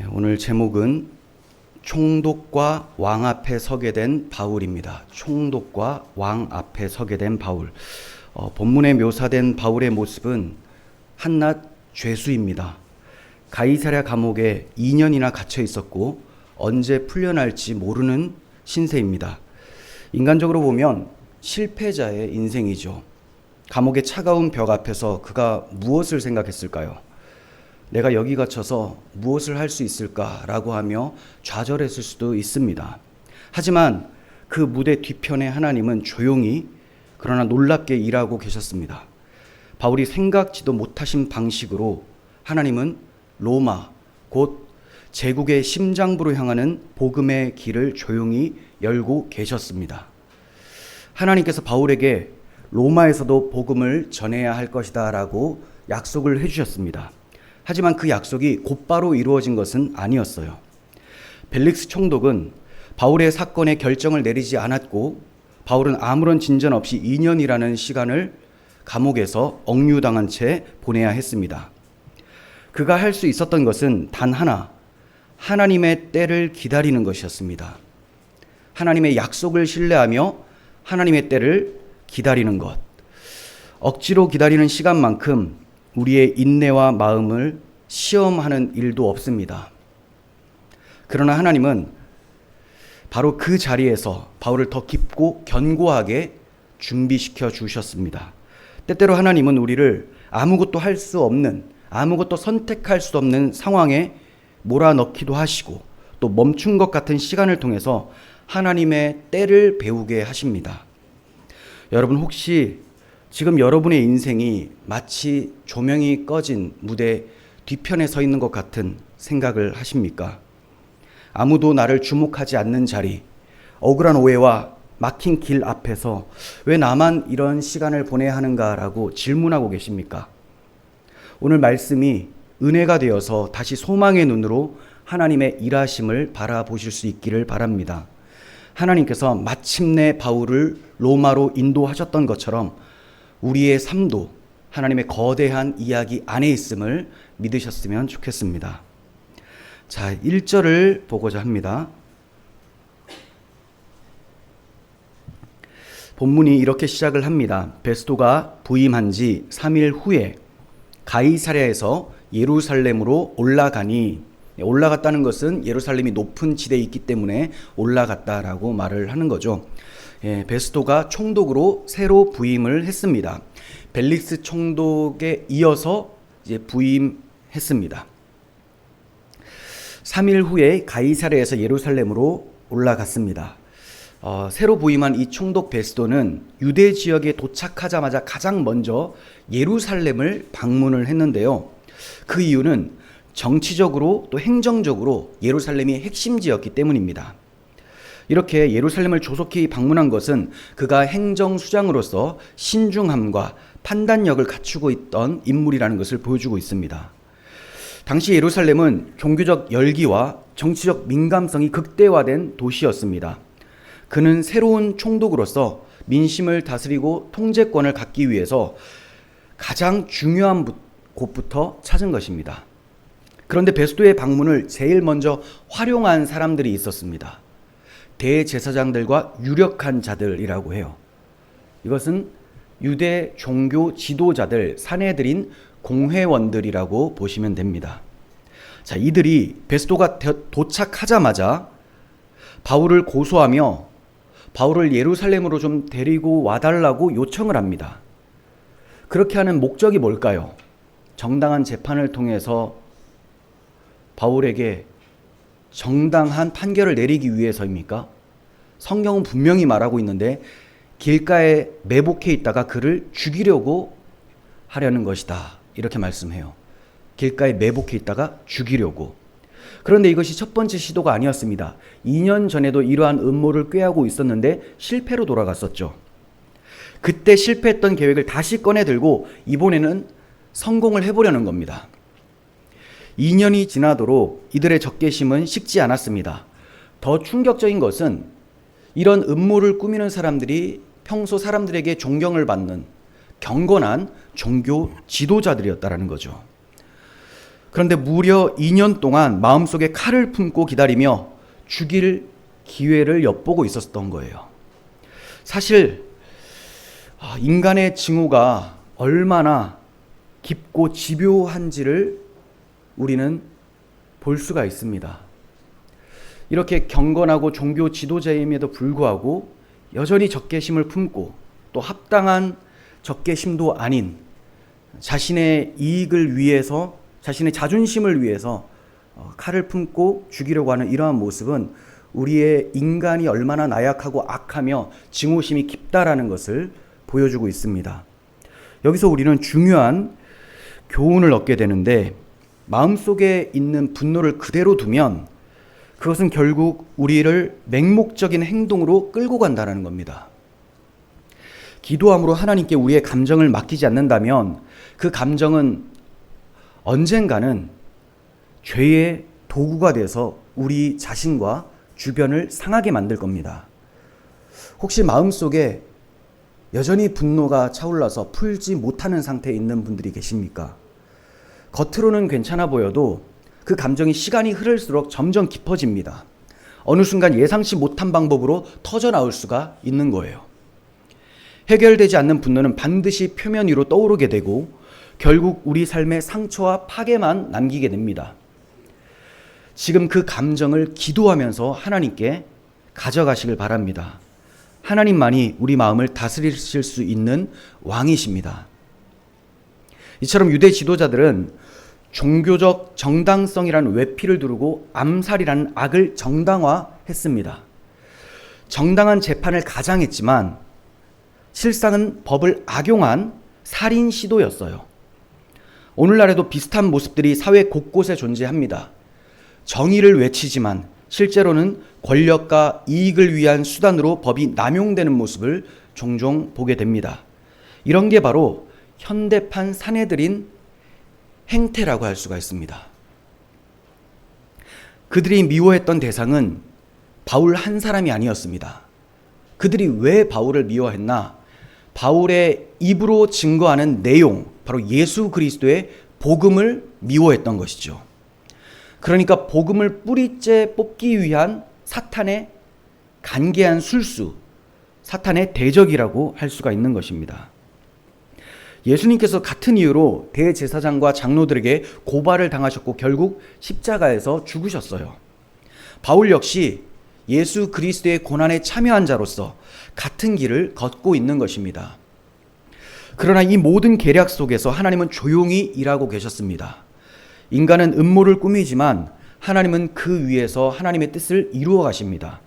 오늘 제목은 총독과 왕 앞에 서게 된 바울입니다. 총독과 왕 앞에 서게 된 바울. 본문에 묘사된 바울의 모습은 한낱 죄수입니다. 가이사랴 감옥에 2년이나 갇혀 있었고 언제 풀려날지 모르는 신세입니다. 인간적으로 보면 실패자의 인생이죠. 감옥의 차가운 벽 앞에서 그가 무엇을 생각했을까요? 내가 여기 갇혀서 무엇을 할 수 있을까라고 하며 좌절했을 수도 있습니다. 하지만 그 무대 뒤편에 하나님은 조용히 그러나 놀랍게 일하고 계셨습니다. 바울이 생각지도 못하신 방식으로 하나님은 로마, 곧 제국의 심장부로 향하는 복음의 길을 조용히 열고 계셨습니다. 하나님께서 바울에게 로마에서도 복음을 전해야 할 것이다 라고 약속을 해주셨습니다. 하지만 그 약속이 곧바로 이루어진 것은 아니었어요. 벨릭스 총독은 바울의 사건에 결정을 내리지 않았고 바울은 아무런 진전 없이 2년이라는 시간을 감옥에서 억류당한 채 보내야 했습니다. 그가 할 수 있었던 것은 단 하나, 하나님의 때를 기다리는 것이었습니다. 하나님의 약속을 신뢰하며 하나님의 때를 기다리는 것. 억지로 기다리는 시간만큼 우리의 인내와 마음을 시험하는 일도 없습니다. 그러나 하나님은 바로 그 자리에서 바울을 더 깊고 견고하게 준비시켜 주셨습니다. 때때로 하나님은 우리를 아무것도 할 수 없는, 아무것도 선택할 수 없는 상황에 몰아넣기도 하시고 또 멈춘 것 같은 시간을 통해서 하나님의 때를 배우게 하십니다. 여러분 혹시 지금 여러분의 인생이 마치 조명이 꺼진 무대 뒤편에 서 있는 것 같은 생각을 하십니까? 아무도 나를 주목하지 않는 자리, 억울한 오해와 막힌 길 앞에서 왜 나만 이런 시간을 보내야 하는가라고 질문하고 계십니까? 오늘 말씀이 은혜가 되어서 다시 소망의 눈으로 하나님의 일하심을 바라보실 수 있기를 바랍니다. 하나님께서 마침내 바울을 로마로 인도하셨던 것처럼 우리의 삶도 하나님의 거대한 이야기 안에 있음을 믿으셨으면 좋겠습니다. 자, 1절을 보고자 합니다. 본문이 이렇게 시작을 합니다. 베스도가 부임한 지 3일 후에 가이사랴에서 예루살렘으로 올라가니, 올라갔다는 것은 예루살렘이 높은 지대에 있기 때문에 올라갔다라고 말을 하는 거죠. 베스도가 총독으로 새로 부임을 했습니다. 벨릭스 총독에 이어서 이제 부임했습니다. 3일 후에 가이사랴에서 예루살렘으로 올라갔습니다. 새로 부임한 이 총독 베스도는 유대 지역에 도착하자마자 가장 먼저 예루살렘을 방문을 했는데요. 그 이유는 정치적으로 또 행정적으로 예루살렘이 핵심지였기 때문입니다. 이렇게 예루살렘을 조속히 방문한 것은 그가 행정수장으로서 신중함과 판단력을 갖추고 있던 인물이라는 것을 보여주고 있습니다. 당시 예루살렘은 종교적 열기와 정치적 민감성이 극대화된 도시였습니다. 그는 새로운 총독으로서 민심을 다스리고 통제권을 갖기 위해서 가장 중요한 곳부터 찾은 것입니다. 그런데 베스도의 방문을 제일 먼저 활용한 사람들이 있었습니다. 대제사장들과 유력한 자들이라고 해요. 이것은 유대 종교 지도자들, 사내들인 공회원들이라고 보시면 됩니다. 자, 이들이 베스도가 도착하자마자 바울을 고소하며 바울을 예루살렘으로 좀 데리고 와달라고 요청을 합니다. 그렇게 하는 목적이 뭘까요? 정당한 재판을 통해서 바울에게 정당한 판결을 내리기 위해서입니까? 성경은 분명히 말하고 있는데 길가에 매복해 있다가 그를 죽이려고 하려는 것이다. 이렇게 말씀해요. 길가에 매복해 있다가 죽이려고. 그런데 이것이 첫 번째 시도가 아니었습니다. 2년 전에도 이러한 음모를 꾀하고 있었는데 실패로 돌아갔었죠. 그때 실패했던 계획을 다시 꺼내 들고 이번에는 성공을 해보려는 겁니다. 2년이 지나도록 이들의 적개심은 식지 않았습니다. 더 충격적인 것은 이런 음모를 꾸미는 사람들이 평소 사람들에게 존경을 받는 경건한 종교 지도자들이었다라는 거죠. 그런데 무려 2년 동안 마음속에 칼을 품고 기다리며 죽일 기회를 엿보고 있었던 거예요. 사실 인간의 징후가 얼마나 깊고 집요한지를 우리는 볼 수가 있습니다. 이렇게 경건하고 종교 지도자임에도 불구하고 여전히 적개심을 품고 또 합당한 적개심도 아닌 자신의 이익을 위해서, 자신의 자존심을 위해서 칼을 품고 죽이려고 하는 이러한 모습은 우리의 인간이 얼마나 나약하고 악하며 증오심이 깊다라는 것을 보여주고 있습니다. 여기서 우리는 중요한 교훈을 얻게 되는데, 마음속에 있는 분노를 그대로 두면 그것은 결국 우리를 맹목적인 행동으로 끌고 간다는 겁니다. 기도함으로 하나님께 우리의 감정을 맡기지 않는다면 그 감정은 언젠가는 죄의 도구가 돼서 우리 자신과 주변을 상하게 만들 겁니다. 혹시 마음속에 여전히 분노가 차올라서 풀지 못하는 상태에 있는 분들이 계십니까? 겉으로는 괜찮아 보여도 그 감정이 시간이 흐를수록 점점 깊어집니다. 어느 순간 예상치 못한 방법으로 터져나올 수가 있는 거예요. 해결되지 않는 분노는 반드시 표면 위로 떠오르게 되고 결국 우리 삶에 상처와 파괴만 남기게 됩니다. 지금 그 감정을 기도하면서 하나님께 가져가시길 바랍니다. 하나님만이 우리 마음을 다스리실 수 있는 왕이십니다. 이처럼 유대 지도자들은 종교적 정당성이라는 외피를 두르고 암살이라는 악을 정당화했습니다. 정당한 재판을 가장했지만 실상은 법을 악용한 살인 시도였어요. 오늘날에도 비슷한 모습들이 사회 곳곳에 존재합니다. 정의를 외치지만 실제로는 권력과 이익을 위한 수단으로 법이 남용되는 모습을 종종 보게 됩니다. 이런 게 바로 현대판 사내들인 행태라고 할 수가 있습니다. 그들이 미워했던 대상은 바울 한 사람이 아니었습니다. 그들이 왜 바울을 미워했나? 바울의 입으로 증거하는 내용, 바로 예수 그리스도의 복음을 미워했던 것이죠. 그러니까 복음을 뿌리째 뽑기 위한 사탄의 간계한 술수, 사탄의 대적이라고 할 수가 있는 것입니다. 예수님께서 같은 이유로 대제사장과 장로들에게 고발을 당하셨고 결국 십자가에서 죽으셨어요. 바울 역시 예수 그리스도의 고난에 참여한 자로서 같은 길을 걷고 있는 것입니다. 그러나 이 모든 계략 속에서 하나님은 조용히 일하고 계셨습니다. 인간은 음모를 꾸미지만 하나님은 그 위에서 하나님의 뜻을 이루어 가십니다.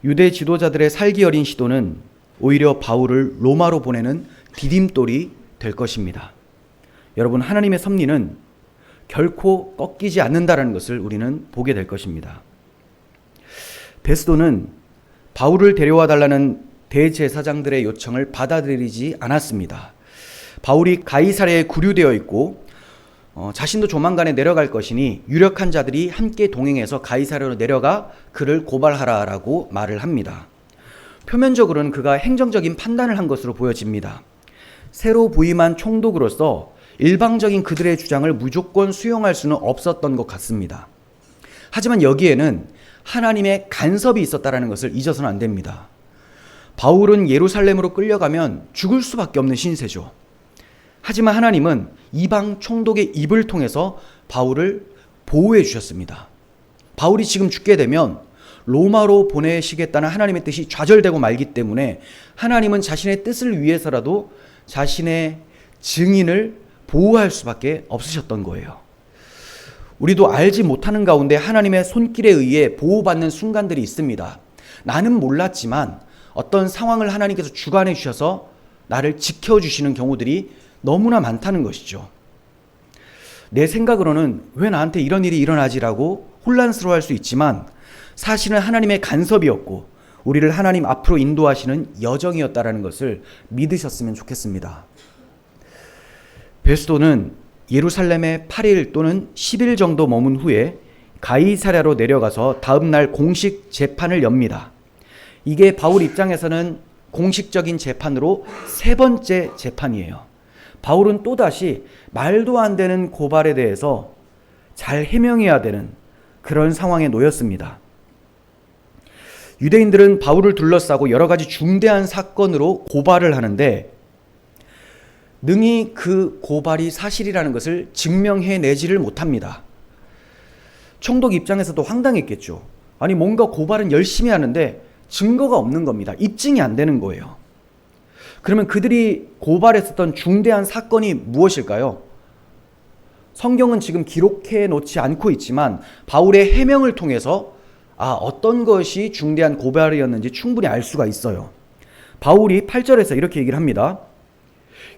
유대 지도자들의 살기 어린 시도는 오히려 바울을 로마로 보내는 디딤돌이 될 것입니다. 여러분, 하나님의 섭리는 결코 꺾이지 않는다는 것을 우리는 보게 될 것입니다. 베스도는 바울을 데려와 달라는 대제사장들의 요청을 받아들이지 않았습니다. 바울이 가이사랴에 구류되어 있고 자신도 조만간에 내려갈 것이니 유력한 자들이 함께 동행해서 가이사랴로 내려가 그를 고발하라라고 말을 합니다. 표면적으로는 그가 행정적인 판단을 한 것으로 보여집니다. 새로 부임한 총독으로서 일방적인 그들의 주장을 무조건 수용할 수는 없었던 것 같습니다. 하지만 여기에는 하나님의 간섭이 있었다는 것을 잊어서는 안 됩니다. 바울은 예루살렘으로 끌려가면 죽을 수밖에 없는 신세죠. 하지만 하나님은 이방 총독의 입을 통해서 바울을 보호해 주셨습니다. 바울이 지금 죽게 되면 로마로 보내시겠다는 하나님의 뜻이 좌절되고 말기 때문에 하나님은 자신의 뜻을 위해서라도 자신의 증인을 보호할 수밖에 없으셨던 거예요. 우리도 알지 못하는 가운데 하나님의 손길에 의해 보호받는 순간들이 있습니다. 나는 몰랐지만 어떤 상황을 하나님께서 주관해 주셔서 나를 지켜주시는 경우들이 너무나 많다는 것이죠. 내 생각으로는 왜 나한테 이런 일이 일어나지라고 혼란스러워할 수 있지만 사실은 하나님의 간섭이었고 우리를 하나님 앞으로 인도하시는 여정이었다는 것을 믿으셨으면 좋겠습니다. 베스도는 예루살렘에 8일 또는 10일 정도 머문 후에 가이사랴로 내려가서 다음 날 공식 재판을 엽니다. 이게 바울 입장에서는 공식적인 재판으로 세 번째 재판이에요. 바울은 또다시 말도 안 되는 고발에 대해서 잘 해명해야 되는 그런 상황에 놓였습니다. 유대인들은 바울을 둘러싸고 여러 가지 중대한 사건으로 고발을 하는데 능히 그 고발이 사실이라는 것을 증명해내지를 못합니다. 총독 입장에서도 황당했겠죠. 아니 뭔가 고발은 열심히 하는데 증거가 없는 겁니다. 입증이 안 되는 거예요. 그러면 그들이 고발했었던 중대한 사건이 무엇일까요? 성경은 지금 기록해 놓지 않고 있지만 바울의 해명을 통해서 어떤 것이 중대한 고발이었는지 충분히 알 수가 있어요. 바울이 8절에서 이렇게 얘기를 합니다.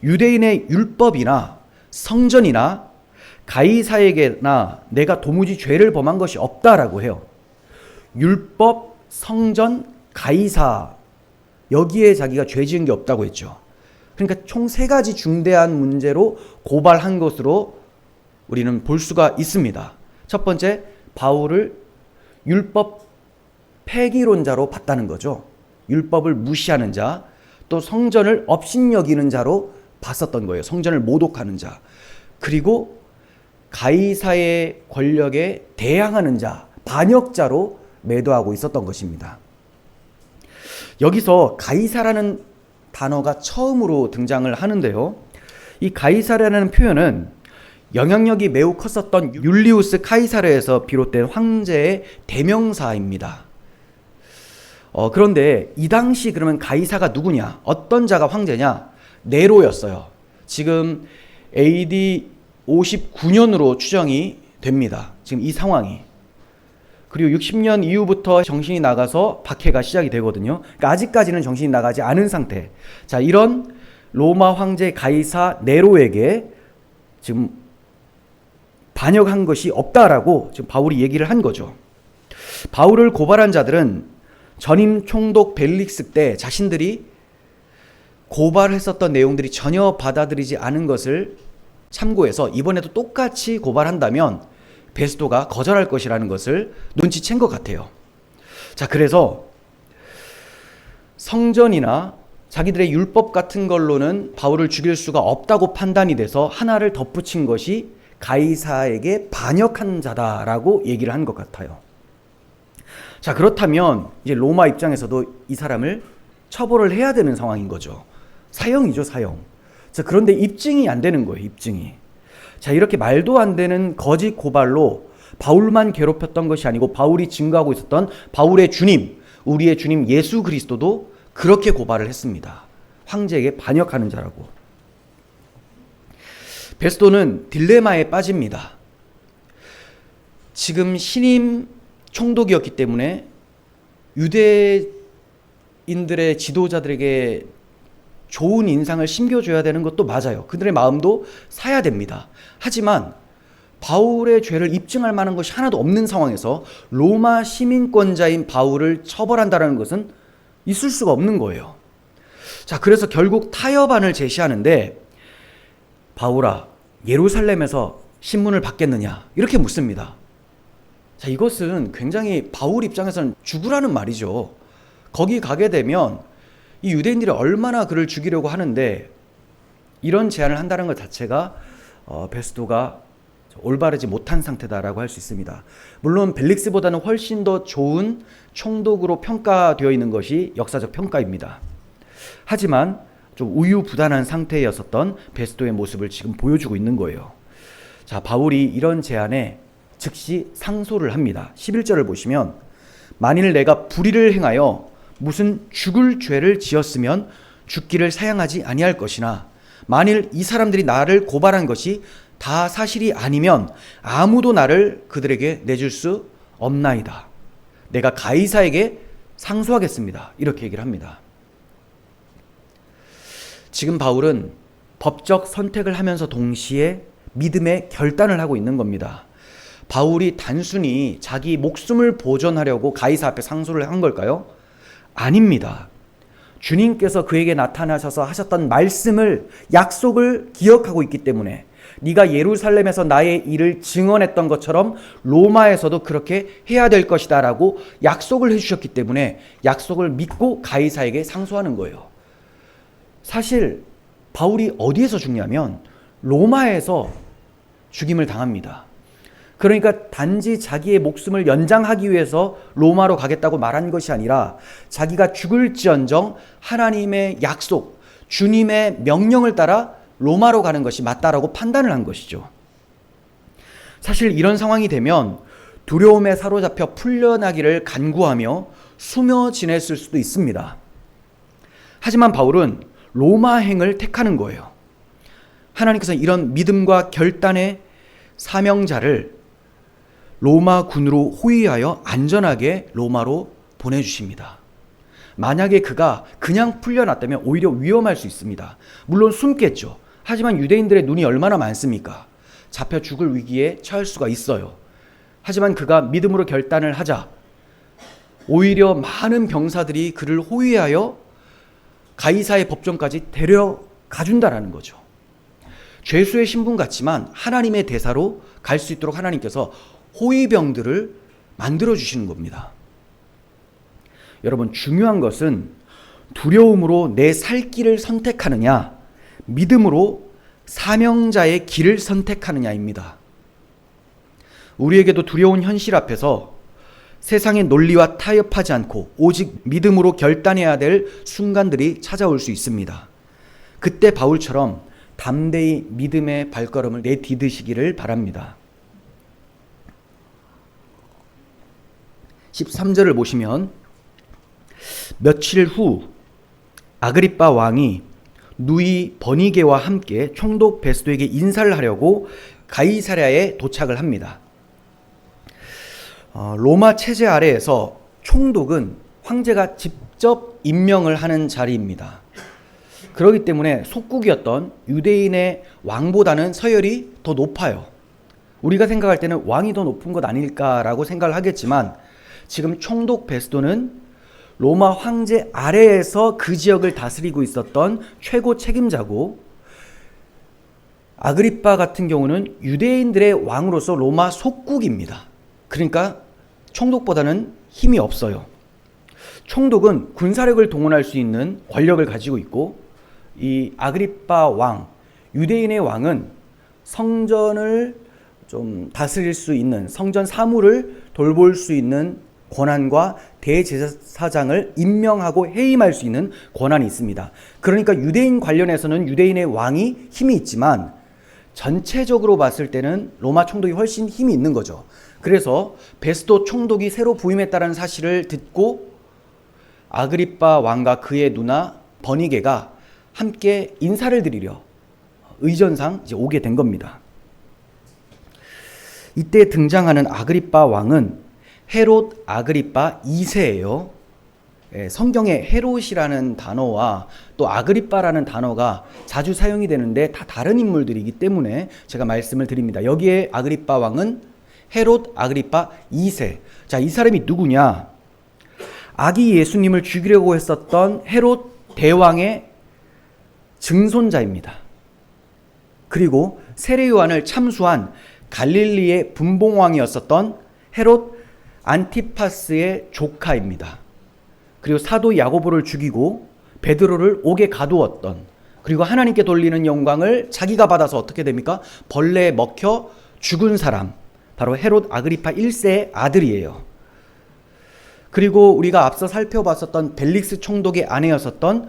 유대인의 율법이나 성전이나 가이사에게나 내가 도무지 죄를 범한 것이 없다라고 해요. 율법, 성전, 가이사, 여기에 자기가 죄 지은 게 없다고 했죠. 그러니까 총 3가지 중대한 문제로 고발한 것으로 우리는 볼 수가 있습니다. 첫 번째, 바울을 율법 폐기론자로 봤다는 거죠. 율법을 무시하는 자, 또 성전을 업신여기는 자로 봤었던 거예요. 성전을 모독하는 자. 그리고 가이사의 권력에 대항하는 자, 반역자로 매도하고 있었던 것입니다. 여기서 가이사라는 단어가 처음으로 등장을 하는데요. 이 가이사라는 표현은 영향력이 매우 컸었던 율리우스 카이사르에서 비롯된 황제의 대명사입니다. 그런데 이 당시 그러면 가이사가 누구냐? 어떤 자가 황제냐? 네로였어요. 지금 AD 59년으로 추정이 됩니다. 지금 이 상황이. 그리고 60년 이후부터 정신이 나가서 박해가 시작이 되거든요. 그러니까 아직까지는 정신이 나가지 않은 상태. 자, 이런 로마 황제 가이사 네로에게 지금 반역한 것이 없다라고 지금 바울이 얘기를 한 거죠. 바울을 고발한 자들은 전임 총독 벨릭스 때 자신들이 고발했었던 내용들이 전혀 받아들이지 않은 것을 참고해서 이번에도 똑같이 고발한다면 베스도가 거절할 것이라는 것을 눈치챈 것 같아요. 자, 그래서 성전이나 자기들의 율법 같은 걸로는 바울을 죽일 수가 없다고 판단이 돼서 하나를 덧붙인 것이 가이사에게 반역한 자다라고 얘기를 한 것 같아요. 자, 그렇다면 이제 로마 입장에서도 이 사람을 처벌을 해야 되는 상황인 거죠. 사형이죠, 사형. 자, 그런데 입증이 안 되는 거예요, 입증이. 자, 이렇게 말도 안 되는 거짓 고발로 바울만 괴롭혔던 것이 아니고 바울이 증거하고 있었던 바울의 주님, 우리의 주님 예수 그리스도도 그렇게 고발을 했습니다. 황제에게 반역하는 자라고. 베스도는 딜레마에 빠집니다. 지금 신임 총독이었기 때문에 유대인들의 지도자들에게 좋은 인상을 심겨줘야 되는 것도 맞아요. 그들의 마음도 사야 됩니다. 하지만 바울의 죄를 입증할 만한 것이 하나도 없는 상황에서 로마 시민권자인 바울을 처벌한다는 것은 있을 수가 없는 거예요. 자, 그래서 결국 타협안을 제시하는데 바울아, 예루살렘에서 신문을 받겠느냐? 이렇게 묻습니다. 자, 이것은 굉장히 바울 입장에서는 죽으라는 말이죠. 거기 가게 되면 이 유대인들이 얼마나 그를 죽이려고 하는데 이런 제안을 한다는 것 자체가 베스도가 올바르지 못한 상태다라고 할 수 있습니다. 물론 벨릭스보다는 훨씬 더 좋은 총독으로 평가되어 있는 것이 역사적 평가입니다. 하지만 좀 우유부단한 상태였었던 베스도의 모습을 지금 보여주고 있는 거예요. 자, 바울이 이런 제안에 즉시 상소를 합니다. 11절을 보시면 만일 내가 불의를 행하여 무슨 죽을 죄를 지었으면 죽기를 사양하지 아니할 것이나 만일 이 사람들이 나를 고발한 것이 다 사실이 아니면 아무도 나를 그들에게 내줄 수 없나이다. 내가 가이사에게 상소하겠습니다. 이렇게 얘기를 합니다. 지금 바울은 법적 선택을 하면서 동시에 믿음의 결단을 하고 있는 겁니다. 바울이 단순히 자기 목숨을 보존하려고 가이사 앞에 상소를 한 걸까요? 아닙니다. 주님께서 그에게 나타나셔서 하셨던 말씀을, 약속을 기억하고 있기 때문에 네가 예루살렘에서 나의 일을 증언했던 것처럼 로마에서도 그렇게 해야 될 것이다 라고 약속을 해주셨기 때문에 약속을 믿고 가이사에게 상소하는 거예요. 사실 바울이 어디에서 죽냐면 로마에서 죽임을 당합니다. 그러니까 단지 자기의 목숨을 연장하기 위해서 로마로 가겠다고 말한 것이 아니라 자기가 죽을지언정 하나님의 약속, 주님의 명령을 따라 로마로 가는 것이 맞다라고 판단을 한 것이죠. 사실 이런 상황이 되면 두려움에 사로잡혀 풀려나기를 간구하며 숨어 지냈을 수도 있습니다. 하지만 바울은 로마행을 택하는 거예요. 하나님께서 이런 믿음과 결단의 사명자를 로마 군으로 호위하여 안전하게 로마로 보내주십니다. 만약에 그가 그냥 풀려났다면 오히려 위험할 수 있습니다. 물론 숨겠죠. 하지만 유대인들의 눈이 얼마나 많습니까? 잡혀 죽을 위기에 처할 수가 있어요. 하지만 그가 믿음으로 결단을 하자 오히려 많은 병사들이 그를 호위하여 가이사의 법정까지 데려가준다라는 거죠. 죄수의 신분 같지만 하나님의 대사로 갈 수 있도록 하나님께서 호위병들을 만들어 주시는 겁니다. 여러분, 중요한 것은 두려움으로 내 살 길을 선택하느냐, 믿음으로 사명자의 길을 선택하느냐입니다. 우리에게도 두려운 현실 앞에서 세상의 논리와 타협하지 않고 오직 믿음으로 결단해야 될 순간들이 찾아올 수 있습니다. 그때 바울처럼 담대히 믿음의 발걸음을 내디디시기를 바랍니다. 13절을 보시면 며칠 후 아그리빠 왕이 누이 버니게와 함께 총독 베스도에게 인사를 하려고 가이사랴에 도착을 합니다. 로마 체제 아래에서 총독은 황제가 직접 임명을 하는 자리입니다. 그렇기 때문에 속국이었던 유대인의 왕보다는 서열이 더 높아요. 우리가 생각할 때는 왕이 더 높은 것 아닐까라고 생각을 하겠지만 지금 총독 베스도는 로마 황제 아래에서 그 지역을 다스리고 있었던 최고 책임자고, 아그리빠 같은 경우는 유대인들의 왕으로서 로마 속국입니다. 그러니까 총독보다는 힘이 없어요. 총독은 군사력을 동원할 수 있는 권력을 가지고 있고, 이 아그리빠 왕, 유대인의 왕은 성전을 좀 다스릴 수 있는, 성전 사무를 돌볼 수 있는 권한과 대제사장을 임명하고 해임할 수 있는 권한이 있습니다. 그러니까 유대인 관련해서는 유대인의 왕이 힘이 있지만 전체적으로 봤을 때는 로마 총독이 훨씬 힘이 있는 거죠. 그래서 베스도 총독이 새로 부임했다는 사실을 듣고 아그리빠 왕과 그의 누나 버니게가 함께 인사를 드리려 의전상 이제 오게 된 겁니다. 이때 등장하는 아그리빠 왕은 헤롯 아그리빠 2세예요. 성경에 헤롯이라는 단어와 또 아그리빠라는 단어가 자주 사용이 되는데 다 다른 인물들이기 때문에 제가 말씀을 드립니다. 여기에 아그리빠 왕은 헤롯 아그리빠 2세. 자, 이 사람이 누구냐? 아기 예수님을 죽이려고 했었던 헤롯 대왕의 증손자입니다. 그리고 세례 요한을 참수한 갈릴리의 분봉왕이었었던 헤롯 안티파스의 조카입니다. 그리고 사도 야고보를 죽이고 베드로를 옥에 가두었던, 그리고 하나님께 돌리는 영광을 자기가 받아서 어떻게 됩니까? 벌레에 먹혀 죽은 사람, 바로 헤롯 아그리파 1세의 아들이에요. 그리고 우리가 앞서 살펴봤었던 벨릭스 총독의 아내였었던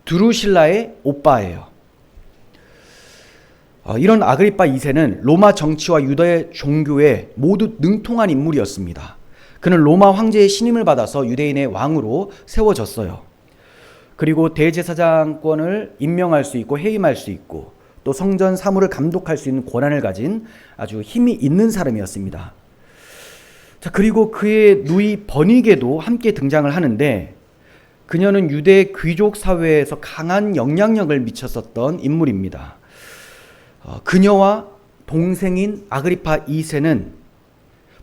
드루실라의 오빠예요. 이런 아그리파 2세는 로마 정치와 유대 종교에 모두 능통한 인물이었습니다. 그는 로마 황제의 신임을 받아서 유대인의 왕으로 세워졌어요. 그리고 대제사장권을 임명할 수 있고 해임할 수 있고 또 성전 사무를 감독할 수 있는 권한을 가진 아주 힘이 있는 사람이었습니다. 자, 그리고 그의 누이 버니게도 함께 등장을 하는데, 그녀는 유대 귀족 사회에서 강한 영향력을 미쳤었던 인물입니다. 그녀와 동생인 아그리파 2세는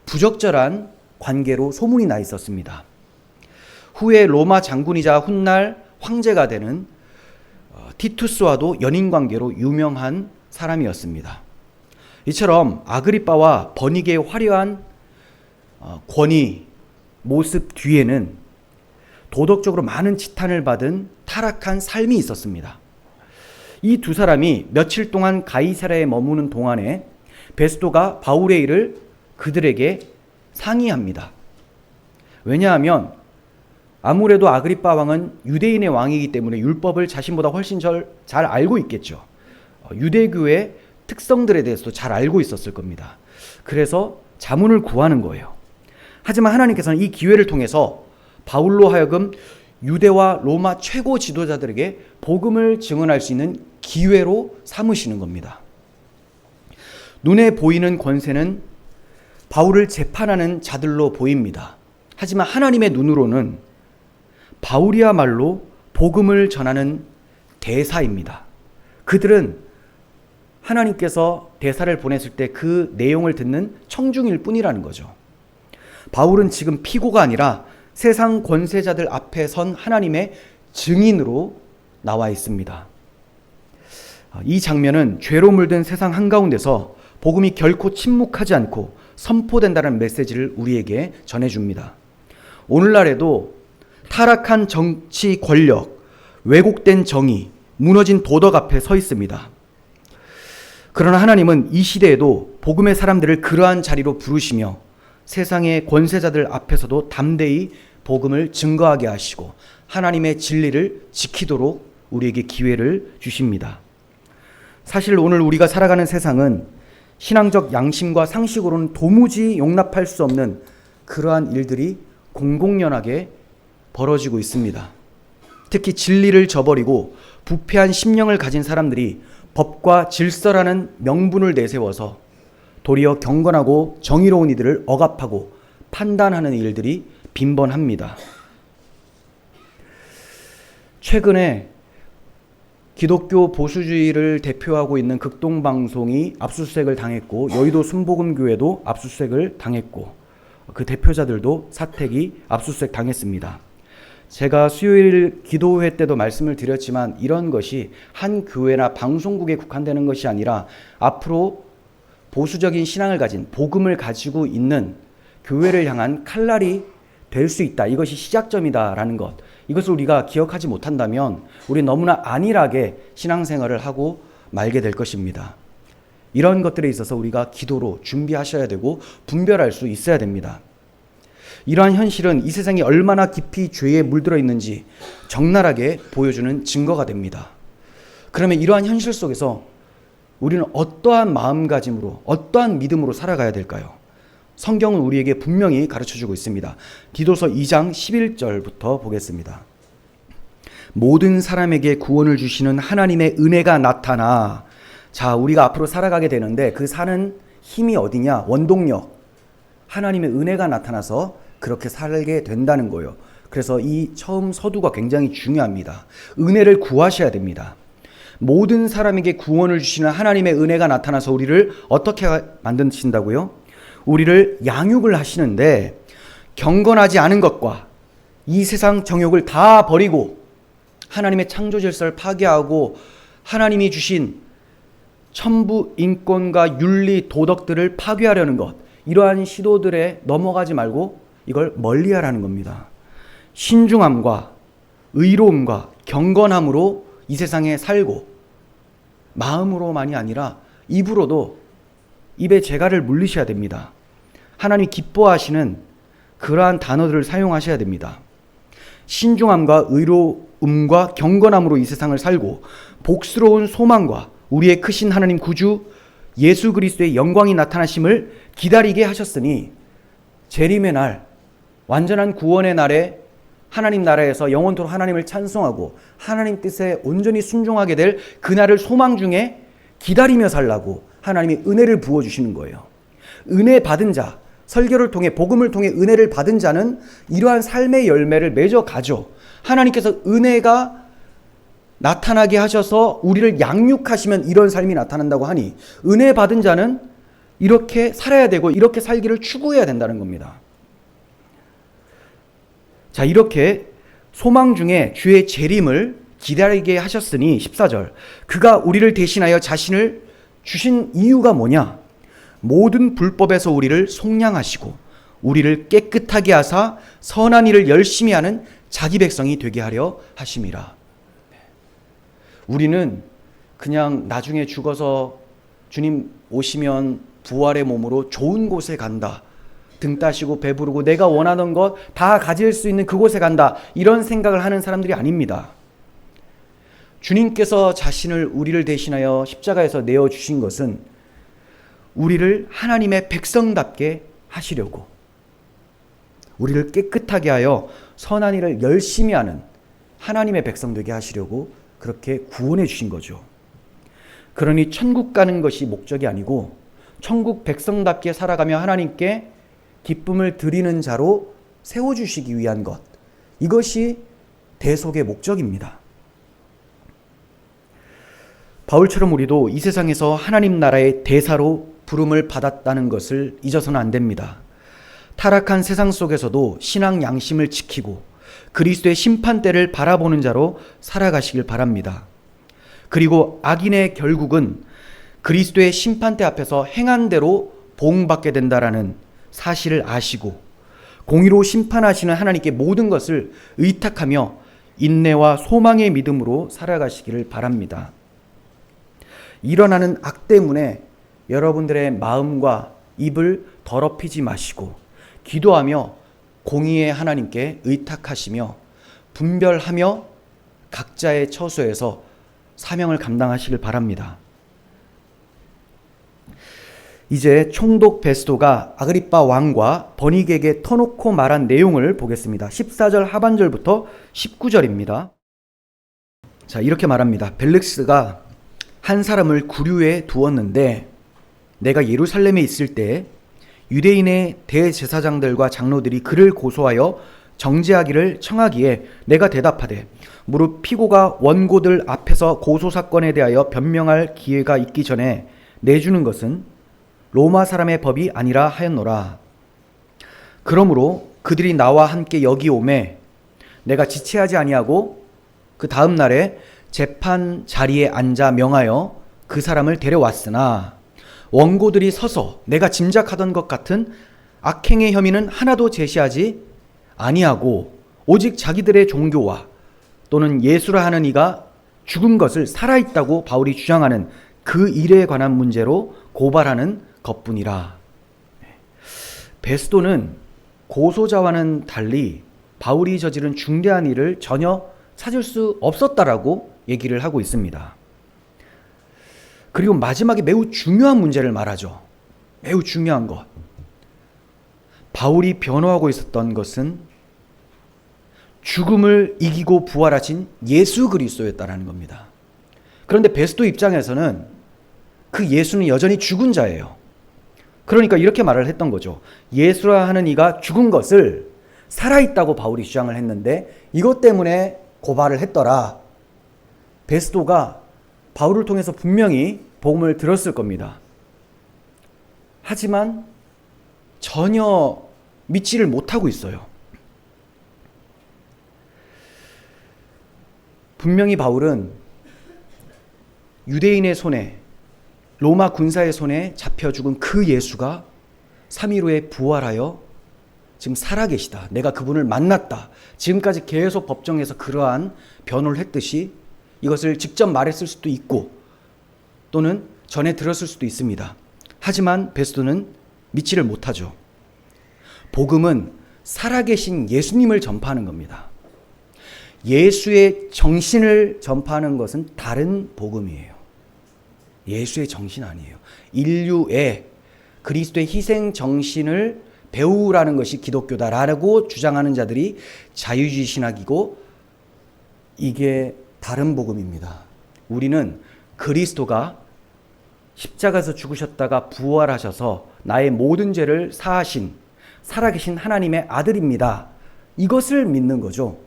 부적절한 관계로 소문이 나 있었습니다. 후에 로마 장군이자 훗날 황제가 되는 티투스와도 연인 관계로 유명한 사람이었습니다. 이처럼 아그리빠와 버니게의 화려한 권위, 모습 뒤에는 도덕적으로 많은 지탄을 받은 타락한 삶이 있었습니다. 이 두 사람이 며칠 동안 가이사랴에 머무는 동안에 베스도가 바울의 일을 그들에게 상의합니다. 왜냐하면 아무래도 아그리빠 왕은 유대인의 왕이기 때문에 율법을 자신보다 훨씬 잘 알고 있겠죠. 유대교의 특성들에 대해서도 잘 알고 있었을 겁니다. 그래서 자문을 구하는 거예요. 하지만 하나님께서는 이 기회를 통해서 바울로 하여금 유대와 로마 최고 지도자들에게 복음을 증언할 수 있는 기회로 삼으시는 겁니다. 눈에 보이는 권세는 바울을 재판하는 자들로 보입니다. 하지만 하나님의 눈으로는 바울이야말로 복음을 전하는 대사입니다. 그들은 하나님께서 대사를 보냈을 때 그 내용을 듣는 청중일 뿐이라는 거죠. 바울은 지금 피고가 아니라 세상 권세자들 앞에 선 하나님의 증인으로 나와 있습니다. 이 장면은 죄로 물든 세상 한가운데서 복음이 결코 침묵하지 않고 선포된다는 메시지를 우리에게 전해줍니다. 오늘날에도 타락한 정치 권력, 왜곡된 정의, 무너진 도덕 앞에 서 있습니다. 그러나 하나님은 이 시대에도 복음의 사람들을 그러한 자리로 부르시며 세상의 권세자들 앞에서도 담대히 복음을 증거하게 하시고 하나님의 진리를 지키도록 우리에게 기회를 주십니다. 사실 오늘 우리가 살아가는 세상은 신앙적 양심과 상식으로는 도무지 용납할 수 없는 그러한 일들이 공공연하게 벌어지고 있습니다. 특히 진리를 저버리고 부패한 심령을 가진 사람들이 법과 질서라는 명분을 내세워서 도리어 경건하고 정의로운 이들을 억압하고 판단하는 일들이 빈번합니다. 최근에 기독교 보수주의를 대표하고 있는 극동방송이 압수수색을 당했고 여의도 순복음교회도 압수수색을 당했고 그 대표자들도 사택이 압수수색 당했습니다. 제가 수요일 기도회 때도 말씀을 드렸지만 이런 것이 한 교회나 방송국에 국한되는 것이 아니라 앞으로 보수적인 신앙을 가진 복음을 가지고 있는 교회를 향한 칼날이 될 수 있다. 이것이 시작점이다라는 것. 이것을 우리가 기억하지 못한다면 우리 너무나 안일하게 신앙생활을 하고 말게 될 것입니다. 이런 것들에 있어서 우리가 기도로 준비하셔야 되고 분별할 수 있어야 됩니다. 이러한 현실은 이 세상이 얼마나 깊이 죄에 물들어 있는지 적나라하게 보여주는 증거가 됩니다. 그러면 이러한 현실 속에서 우리는 어떠한 마음가짐으로 어떠한 믿음으로 살아가야 될까요? 성경은 우리에게 분명히 가르쳐주고 있습니다. 디도서 2장 11절부터 보겠습니다. 모든 사람에게 구원을 주시는 하나님의 은혜가 나타나. 자, 우리가 앞으로 살아가게 되는데 그 사는 힘이 어디냐? 원동력. 하나님의 은혜가 나타나서 그렇게 살게 된다는 거예요. 그래서 이 처음 서두가 굉장히 중요합니다. 은혜를 구하셔야 됩니다. 모든 사람에게 구원을 주시는 하나님의 은혜가 나타나서 우리를 어떻게 만드신다고요? 우리를 양육을 하시는데 경건하지 않은 것과 이 세상 정욕을 다 버리고 하나님의 창조 질서를 파괴하고 하나님이 주신 천부 인권과 윤리 도덕들을 파괴하려는 것, 이러한 시도들에 넘어가지 말고 이걸 멀리하라는 겁니다. 신중함과 의로움과 경건함으로 이 세상에 살고 마음으로만이 아니라 입으로도 입에 재갈을 물리셔야 됩니다. 하나님이 기뻐하시는 그러한 단어들을 사용하셔야 됩니다. 신중함과 의로움과 경건함으로 이 세상을 살고 복스러운 소망과 우리의 크신 하나님 구주 예수 그리스도의 영광이 나타나심을 기다리게 하셨으니 재림의 날, 완전한 구원의 날에 하나님 나라에서 영원토록 하나님을 찬송하고 하나님 뜻에 온전히 순종하게 될 그날을 소망 중에 기다리며 살라고 하나님이 은혜를 부어주시는 거예요. 은혜 받은 자, 설교를 통해 복음을 통해 은혜를 받은 자는 이러한 삶의 열매를 맺어 가죠. 하나님께서 은혜가 나타나게 하셔서 우리를 양육하시면 이런 삶이 나타난다고 하니 은혜 받은 자는 이렇게 살아야 되고 이렇게 살기를 추구해야 된다는 겁니다. 자, 이렇게 소망 중에 주의 재림을 기다리게 하셨으니 14절 그가 우리를 대신하여 자신을 주신 이유가 뭐냐? 모든 불법에서 우리를 속량하시고 우리를 깨끗하게 하사 선한 일을 열심히 하는 자기 백성이 되게 하려 하심이라. 우리는 그냥 나중에 죽어서 주님 오시면 부활의 몸으로 좋은 곳에 간다. 등 따시고 배부르고 내가 원하는 것 다 가질 수 있는 그곳에 간다. 이런 생각을 하는 사람들이 아닙니다. 주님께서 자신을 우리를 대신하여 십자가에서 내어주신 것은 우리를 하나님의 백성답게 하시려고, 우리를 깨끗하게 하여 선한 일을 열심히 하는 하나님의 백성 되게 하시려고 그렇게 구원해 주신 거죠. 그러니 천국 가는 것이 목적이 아니고 천국 백성답게 살아가며 하나님께 기쁨을 드리는 자로 세워주시기 위한 것, 이것이 대속의 목적입니다. 바울처럼 우리도 이 세상에서 하나님 나라의 대사로 부름을 받았다는 것을 잊어서는 안 됩니다. 타락한 세상 속에서도 신앙 양심을 지키고 그리스도의 심판대를 바라보는 자로 살아가시길 바랍니다. 그리고 악인의 결국은 그리스도의 심판대 앞에서 행한 대로 보응받게 된다라는 사실을 아시고 공의로 심판하시는 하나님께 모든 것을 의탁하며 인내와 소망의 믿음으로 살아가시기를 바랍니다. 일어나는 악 때문에 여러분들의 마음과 입을 더럽히지 마시고 기도하며 공의의 하나님께 의탁하시며 분별하며 각자의 처소에서 사명을 감당하시길 바랍니다. 이제 총독 베스도가 아그리빠 왕과 버니게에게 터놓고 말한 내용을 보겠습니다. 14절 하반절부터 19절입니다. 자, 이렇게 말합니다. 벨릭스가 한 사람을 구류에 두었는데 내가 예루살렘에 있을 때 유대인의 대제사장들과 장로들이 그를 고소하여 정죄하기를 청하기에 내가 대답하되 무릇 피고가 원고들 앞에서 고소사건에 대하여 변명할 기회가 있기 전에 내주는 것은 로마 사람의 법이 아니라 하였노라. 그러므로 그들이 나와 함께 여기 오매 내가 지체하지 아니하고 그 다음 날에 재판 자리에 앉아 명하여 그 사람을 데려왔으나 원고들이 서서 내가 짐작하던 것 같은 악행의 혐의는 하나도 제시하지 아니하고 오직 자기들의 종교와 또는 예수라 하는 이가 죽은 것을 살아있다고 바울이 주장하는 그 일에 관한 문제로 고발하는 것뿐이라. 베스도는 고소자와는 달리 바울이 저지른 중대한 일을 전혀 찾을 수 없었다라고 얘기를 하고 있습니다. 그리고 마지막에 매우 중요한 문제를 말하죠. 매우 중요한 것. 바울이 변호하고 있었던 것은 죽음을 이기고 부활하신 예수 그리스도였다라는 겁니다. 그런데 베스도 입장에서는 그 예수는 여전히 죽은 자예요. 그러니까 이렇게 말을 했던 거죠. 예수라 하는 이가 죽은 것을 살아있다고 바울이 주장을 했는데 이것 때문에 고발을 했더라. 베스도가 바울을 통해서 분명히 복음을 들었을 겁니다. 하지만 전혀 믿지를 못하고 있어요. 분명히 바울은 유대인의 손에, 로마 군사의 손에 잡혀 죽은 그 예수가 3일 후에 부활하여 지금 살아계시다. 내가 그분을 만났다. 지금까지 계속 법정에서 그러한 변호를 했듯이 이것을 직접 말했을 수도 있고 또는 전해 들었을 수도 있습니다. 하지만 베스도는 믿지를 못하죠. 복음은 살아계신 예수님을 전파하는 겁니다. 예수의 정신을 전파하는 것은 다른 복음이에요. 예수의 정신 아니에요. 인류의 그리스도의 희생 정신을 배우라는 것이 기독교다라고 주장하는 자들이 자유주의 신학이고 이게 다른 복음입니다. 우리는 그리스도가 십자가에서 죽으셨다가 부활하셔서 나의 모든 죄를 사하신 살아계신 하나님의 아들입니다. 이것을 믿는 거죠.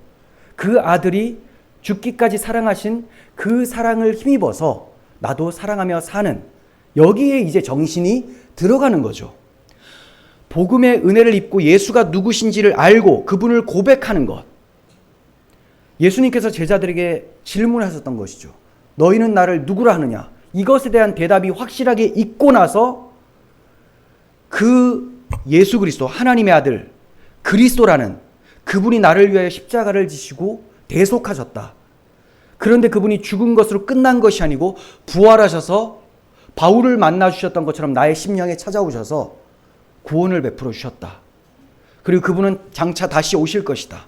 그 아들이 죽기까지 사랑하신 그 사랑을 힘입어서 나도 사랑하며 사는, 여기에 이제 정신이 들어가는 거죠. 복음의 은혜를 입고 예수가 누구신지를 알고 그분을 고백하는 것. 예수님께서 제자들에게 질문하셨던 것이죠. 너희는 나를 누구라 하느냐? 이것에 대한 대답이 확실하게 있고 나서 그 예수 그리스도, 하나님의 아들 그리스도라는 그분이 나를 위하여 십자가를 지시고 대속하셨다. 그런데 그분이 죽은 것으로 끝난 것이 아니고 부활하셔서 바울을 만나 주셨던 것처럼 나의 심령에 찾아오셔서 구원을 베풀어 주셨다. 그리고 그분은 장차 다시 오실 것이다.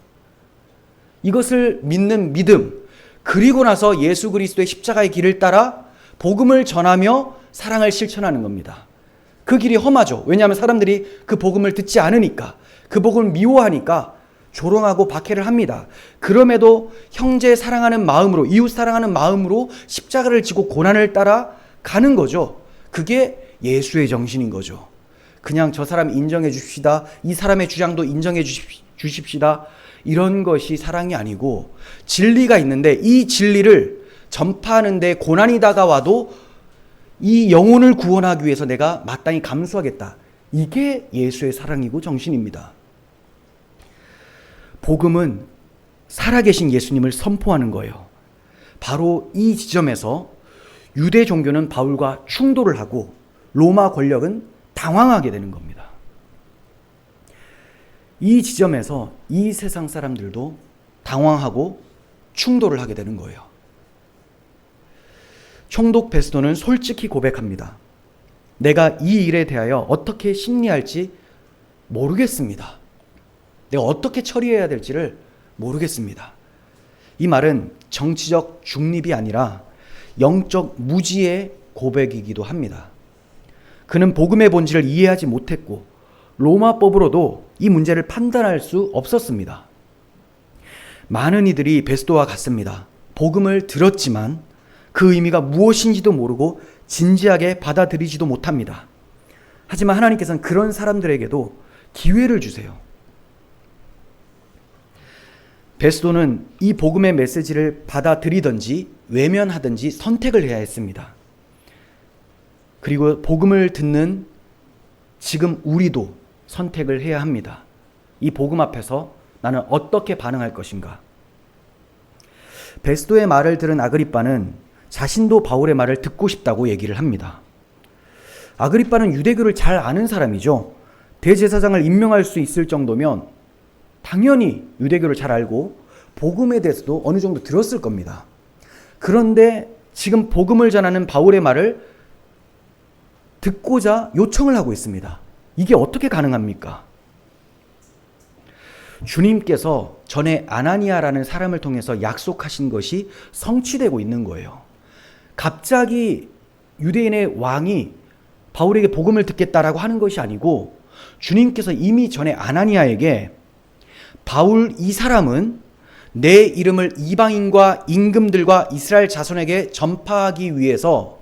이것을 믿는 믿음, 그리고 나서 예수 그리스도의 십자가의 길을 따라 복음을 전하며 사랑을 실천하는 겁니다. 그 길이 험하죠. 왜냐하면 사람들이 그 복음을 듣지 않으니까, 그 복음을 미워하니까 조롱하고 박해를 합니다. 그럼에도 형제 사랑하는 마음으로, 이웃 사랑하는 마음으로 십자가를 지고 고난을 따라 가는 거죠. 그게 예수의 정신인 거죠. 그냥 저 사람 인정해 주십시다, 이 사람의 주장도 인정해 주십시다, 이런 것이 사랑이 아니고, 진리가 있는데 이 진리를 전파하는 데 고난이 다가와도 이 영혼을 구원하기 위해서 내가 마땅히 감수하겠다. 이게 예수의 사랑이고 정신입니다. 복음은 살아계신 예수님을 선포하는 거예요. 바로 이 지점에서 유대 종교는 바울과 충돌을 하고 로마 권력은 당황하게 되는 겁니다. 이 지점에서 이 세상 사람들도 당황하고 충돌을 하게 되는 거예요. 총독 베스도는 솔직히 고백합니다. 내가 이 일에 대하여 어떻게 심리할지 모르겠습니다. 내가 어떻게 처리해야 될지를 모르겠습니다. 이 말은 정치적 중립이 아니라 영적 무지의 고백이기도 합니다. 그는 복음의 본질을 이해하지 못했고 로마법으로도 이 문제를 판단할 수 없었습니다. 많은 이들이 베스도와 같습니다. 복음을 들었지만 그 의미가 무엇인지도 모르고 진지하게 받아들이지도 못합니다. 하지만 하나님께서는 그런 사람들에게도 기회를 주세요. 베스도는 이 복음의 메시지를 받아들이든지 외면하든지 선택을 해야 했습니다. 그리고 복음을 듣는 지금 우리도 선택을 해야 합니다. 이 복음 앞에서 나는 어떻게 반응할 것인가? 베스도의 말을 들은 아그리빠는 자신도 바울의 말을 듣고 싶다고 얘기를 합니다. 아그리빠는 유대교를 잘 아는 사람이죠. 대제사장을 임명할 수 있을 정도면 당연히 유대교를 잘 알고 복음에 대해서도 어느 정도 들었을 겁니다. 그런데 지금 복음을 전하는 바울의 말을 듣고자 요청을 하고 있습니다. 이게 어떻게 가능합니까? 주님께서 전에 아나니아라는 사람을 통해서 약속하신 것이 성취되고 있는 거예요. 갑자기 유대인의 왕이 바울에게 복음을 듣겠다라고 하는 것이 아니고, 주님께서 이미 전에 아나니아에게 바울 이 사람은 내 이름을 이방인과 임금들과 이스라엘 자손에게 전파하기 위해서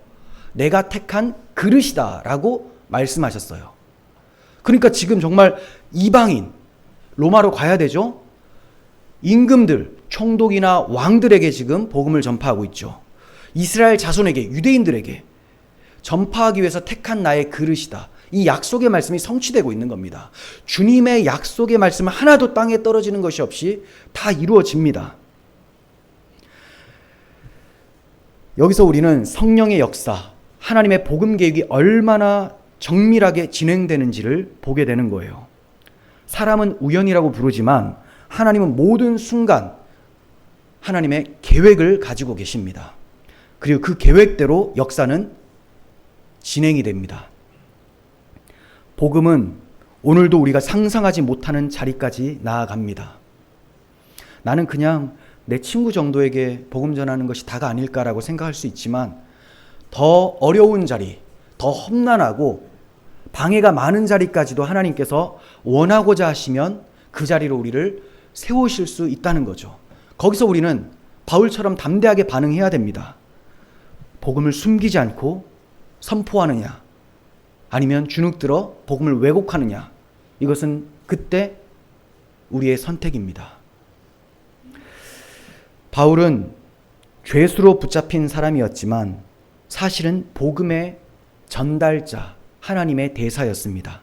내가 택한 그릇이다 라고 말씀하셨어요. 그러니까 지금 정말 이방인, 로마로 가야 되죠. 임금들, 총독이나 왕들에게 지금 복음을 전파하고 있죠. 이스라엘 자손에게, 유대인들에게 전파하기 위해서 택한 나의 그릇이다. 이 약속의 말씀이 성취되고 있는 겁니다. 주님의 약속의 말씀은 하나도 땅에 떨어지는 것이 없이 다 이루어집니다. 여기서 우리는 성령의 역사, 하나님의 복음 계획이 얼마나 정밀하게 진행되는지를 보게 되는 거예요. 사람은 우연이라고 부르지만 하나님은 모든 순간 하나님의 계획을 가지고 계십니다. 그리고 그 계획대로 역사는 진행이 됩니다. 복음은 오늘도 우리가 상상하지 못하는 자리까지 나아갑니다. 나는 그냥 내 친구 정도에게 복음 전하는 것이 다가 아닐까라고 생각할 수 있지만, 더 어려운 자리, 더 험난하고 방해가 많은 자리까지도 하나님께서 원하고자 하시면 그 자리로 우리를 세우실 수 있다는 거죠. 거기서 우리는 바울처럼 담대하게 반응해야 됩니다. 복음을 숨기지 않고 선포하느냐, 아니면 주눅들어 복음을 왜곡하느냐, 이것은 그때 우리의 선택입니다. 바울은 죄수로 붙잡힌 사람이었지만 사실은 복음의 전달자, 하나님의 대사였습니다.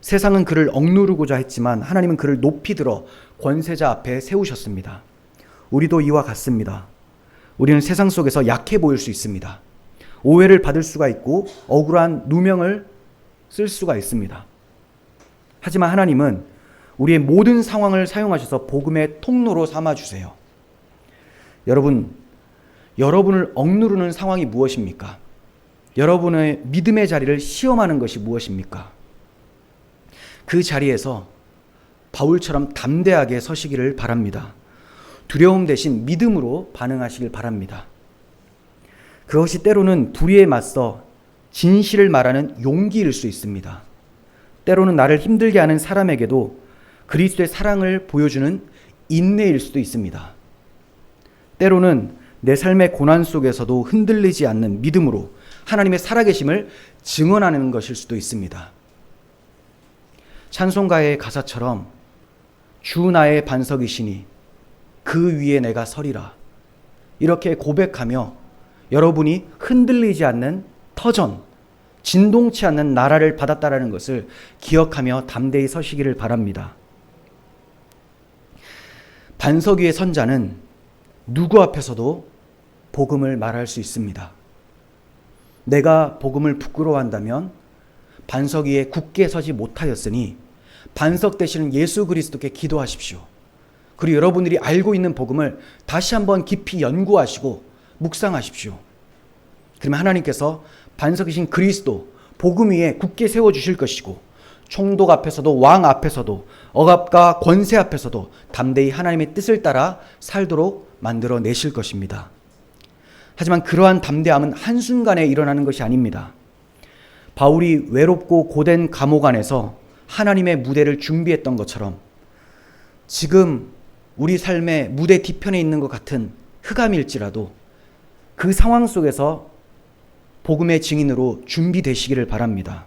세상은 그를 억누르고자 했지만 하나님은 그를 높이 들어 권세자 앞에 세우셨습니다. 우리도 이와 같습니다. 우리는 세상 속에서 약해 보일 수 있습니다. 오해를 받을 수가 있고 억울한 누명을 쓸 수가 있습니다. 하지만 하나님은 우리의 모든 상황을 사용하셔서 복음의 통로로 삼아주세요. 여러분을 억누르는 상황이 무엇입니까? 여러분의 믿음의 자리를 시험하는 것이 무엇입니까? 그 자리에서 바울처럼 담대하게 서시기를 바랍니다. 두려움 대신 믿음으로 반응하시길 바랍니다. 그것이 때로는 불의에 맞서 진실을 말하는 용기일 수 있습니다. 때로는 나를 힘들게 하는 사람에게도 그리스도의 사랑을 보여주는 인내일 수도 있습니다. 때로는 내 삶의 고난 속에서도 흔들리지 않는 믿음으로 하나님의 살아계심을 증언하는 것일 수도 있습니다. 찬송가의 가사처럼 주 나의 반석이시니 그 위에 내가 서리라, 이렇게 고백하며 여러분이 흔들리지 않는 터전, 진동치 않는 나라를 받았다라는 것을 기억하며 담대히 서시기를 바랍니다. 반석 위에 선 자는 누구 앞에서도 복음을 말할 수 있습니다. 내가 복음을 부끄러워한다면 반석 위에 굳게 서지 못하였으니 반석 되시는 예수 그리스도께 기도하십시오. 그리고 여러분들이 알고 있는 복음을 다시 한번 깊이 연구하시고 묵상하십시오. 그러면 하나님께서 반석이신 그리스도 복음 위에 굳게 세워주실 것이고, 총독 앞에서도 왕 앞에서도 억압과 권세 앞에서도 담대히 하나님의 뜻을 따라 살도록 만들어내실 것입니다. 하지만 그러한 담대함은 한순간에 일어나는 것이 아닙니다. 바울이 외롭고 고된 감옥 안에서 하나님의 무대를 준비했던 것처럼 지금 우리 삶의 무대 뒤편에 있는 것 같은 흑암일지라도 그 상황 속에서 복음의 증인으로 준비되시기를 바랍니다.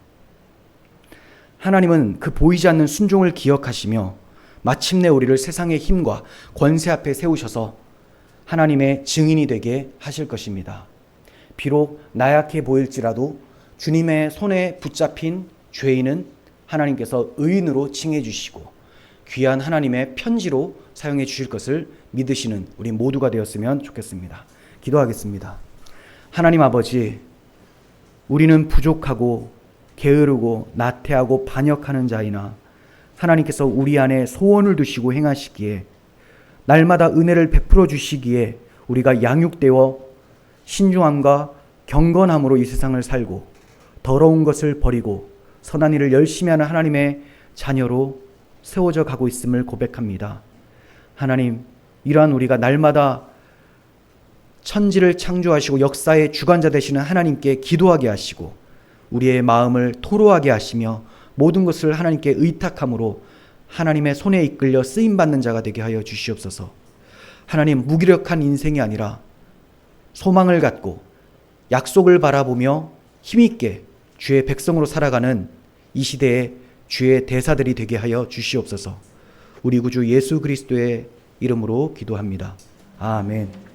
하나님은 그 보이지 않는 순종을 기억하시며 마침내 우리를 세상의 힘과 권세 앞에 세우셔서 하나님의 증인이 되게 하실 것입니다. 비록 나약해 보일지라도 주님의 손에 붙잡힌 죄인은 하나님께서 의인으로 칭해 주시고 귀한 하나님의 편지로 사용해 주실 것을 믿으시는 우리 모두가 되었으면 좋겠습니다. 기도하겠습니다. 하나님 아버지, 우리는 부족하고 게으르고 나태하고 반역하는 자이나 하나님께서 우리 안에 소원을 두시고 행하시기에 날마다 은혜를 베풀어 주시기에 우리가 양육되어 신중함과 경건함으로 이 세상을 살고 더러운 것을 버리고 선한 일을 열심히 하는 하나님의 자녀로 세워져 가고 있음을 고백합니다. 하나님, 이러한 우리가 날마다 천지를 창조하시고 역사의 주관자 되시는 하나님께 기도하게 하시고 우리의 마음을 토로하게 하시며 모든 것을 하나님께 의탁함으로 하나님의 손에 이끌려 쓰임받는 자가 되게 하여 주시옵소서. 하나님, 무기력한 인생이 아니라 소망을 갖고 약속을 바라보며 힘있게 주의 백성으로 살아가는 이 시대의 주의 대사들이 되게 하여 주시옵소서. 우리 구주 예수 그리스도의 이름으로 기도합니다. 아멘.